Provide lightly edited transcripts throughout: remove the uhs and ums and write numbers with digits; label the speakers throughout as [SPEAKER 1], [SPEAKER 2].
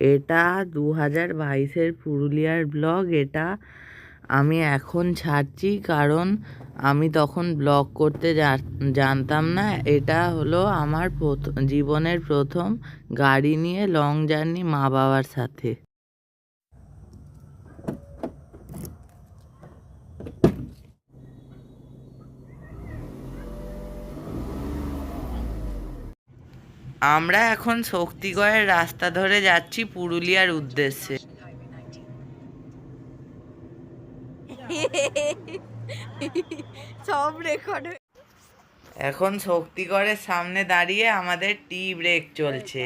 [SPEAKER 1] এটা 2022-এর পুরুলিয়ার ব্লগ। এটা আমি এখন ছাড়ছি কারণ আমি তখন ব্লগ করতে জানতাম না। এটা হলো আমার জীবনের প্রথম গাড়ি নিয়ে লং জার্নি মা বাবার সাথে। আমরা এখন শক্তিগড়ের রাস্তা ধরে যাচ্ছি পুরুলিয়ার উদ্দেশ্যে। সব রেকর্ড। এখন শক্তিগড়ের সামনে দাঁড়িয়ে আমাদের টি ব্রেক চলছে।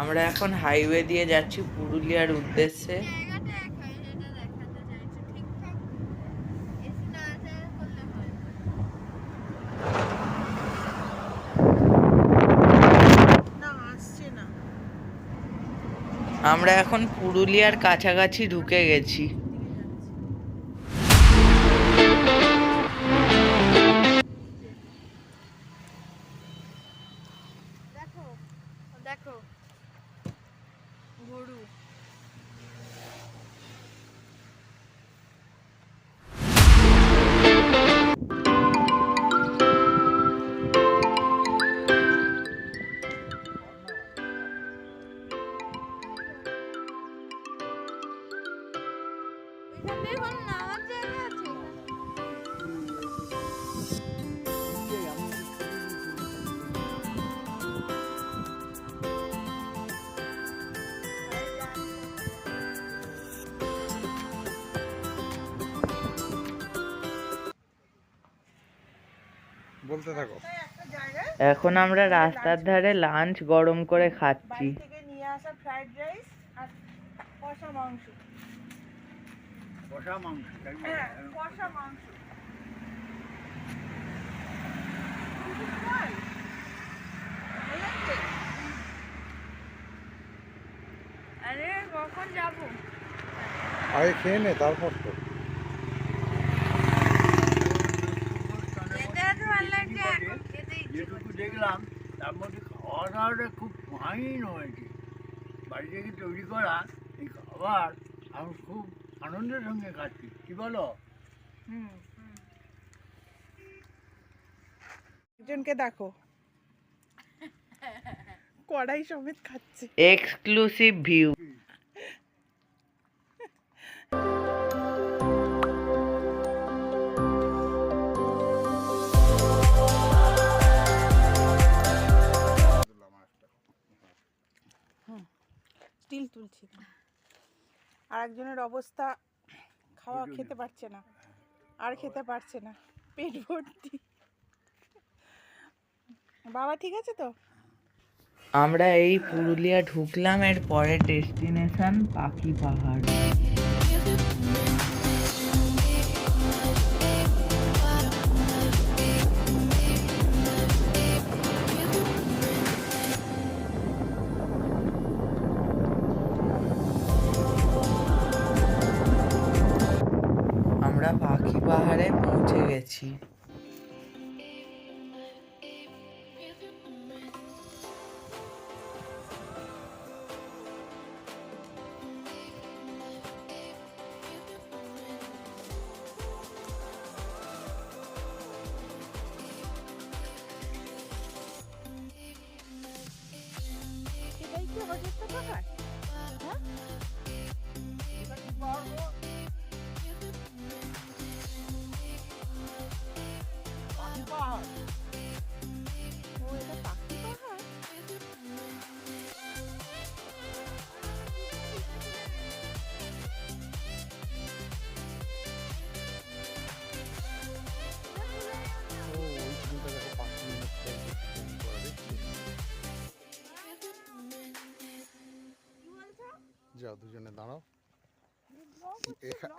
[SPEAKER 1] আমরা এখন হাইওয়ে দিয়ে যাচ্ছি পুরুলিয়ার উদ্দেশ্যে। আমরা এখন পুরুলিয়ার কাছাকাছি ঢুকে গেছি। দেখো দেখো গরু।
[SPEAKER 2] বলতে থাকো।
[SPEAKER 1] এখন আমরা রাস্তার ধারে লাঞ্চ গরম করে খাচ্ছি।
[SPEAKER 3] নিয়ে আসা ফ্রাইড রাইস আর কষা মাংস।
[SPEAKER 2] কষা মাংস?
[SPEAKER 3] হ্যাঁ, কষা মাংস। আরে কখন যাবো?
[SPEAKER 2] আগে খেয়ে নে, তারপর তো। যেটুকু দেখলাম তার মধ্যে খাওয়া দাওয়াটা খুব ফাইন হয়েছে। বাড়ি থেকে তৈরি করা এই খাবার আমি খুব আনন্দের সঙ্গে খাচ্ছি। কি বলো?
[SPEAKER 3] একজনকে দেখো কড়াই সমেত খাচ্ছে।
[SPEAKER 1] Exclusive view.
[SPEAKER 3] স্টিল তুলছি। আর একজনের অবস্থা খাওয়া খেতে পারছে না, আর খেতে পারছে না, পেট ভর্তি। বাবা ঠিক আছে তো?
[SPEAKER 1] আমরা এই পুরুলিয়া ঢুকলাম, এর পরে ডেস্টিনেশন পাখি পাহাড়। আমরা পাখি পাহাড়ে পৌঁছে গেছি।
[SPEAKER 3] এটাই কি অযোধ্যা পাহাড়? হ্যাঁ, এটা কি পাহাড় গো?
[SPEAKER 4] যাও দুজনে দাঁড়াও। এখা-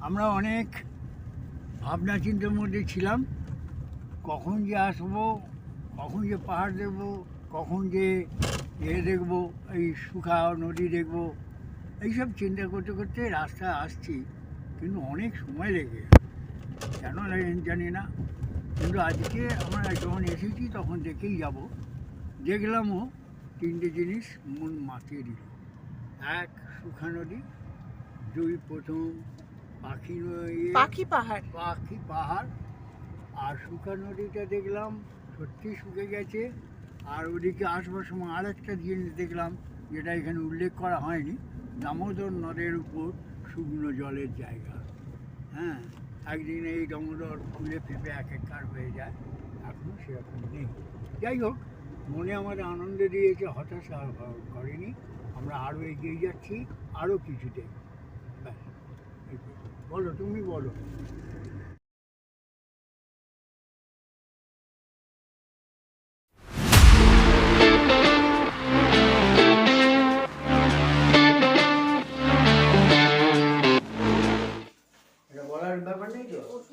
[SPEAKER 2] আমরা অনেক ভাবনা চিন্তার মধ্যে ছিলাম, কখন যে আসবো, কখন যে পাহাড় দেখবো, কখন যে দেখবো, এই শুখা নদী দেখবো, এইসব চিন্তা করতে করতে রাস্তায় আসছি, কিন্তু অনেক সময় লেগে গেল। কেন লাগে জানি না, কিন্তু আজকে আমরা যখন এসেছি তখন দেখেই যাব। দেখলামও তিনটে জিনিস মন মাতিয়ে দিল। এক, শুখা নদী। দুই, প্রথম পাখি
[SPEAKER 3] পাখি পাহাড়।
[SPEAKER 2] পাখি পাহাড়। আর শুখা নদীটা দেখলাম সত্যি শুকে গেছে। আর ওদিকে আসবার সময় আরেকটা জিনিস দেখলাম, যেটা এখানে উল্লেখ করা হয়নি, দামোদর নদের উপর শুকনো জলের জায়গা। হ্যাঁ, একদিন এই দামোদর ফুলে ফেপে একাকার হয়ে যায়, এখনও সেরকম নেই। যাই হোক, মনে আমাদের আনন্দ দিয়েছে, হতাশা করেনি। আমরা আরও এগিয়ে যাচ্ছি, আরও কিছু দেখব। ব্যাস, বলো, তুমি বলো। এটা বলার ব্যাপার নেই তো।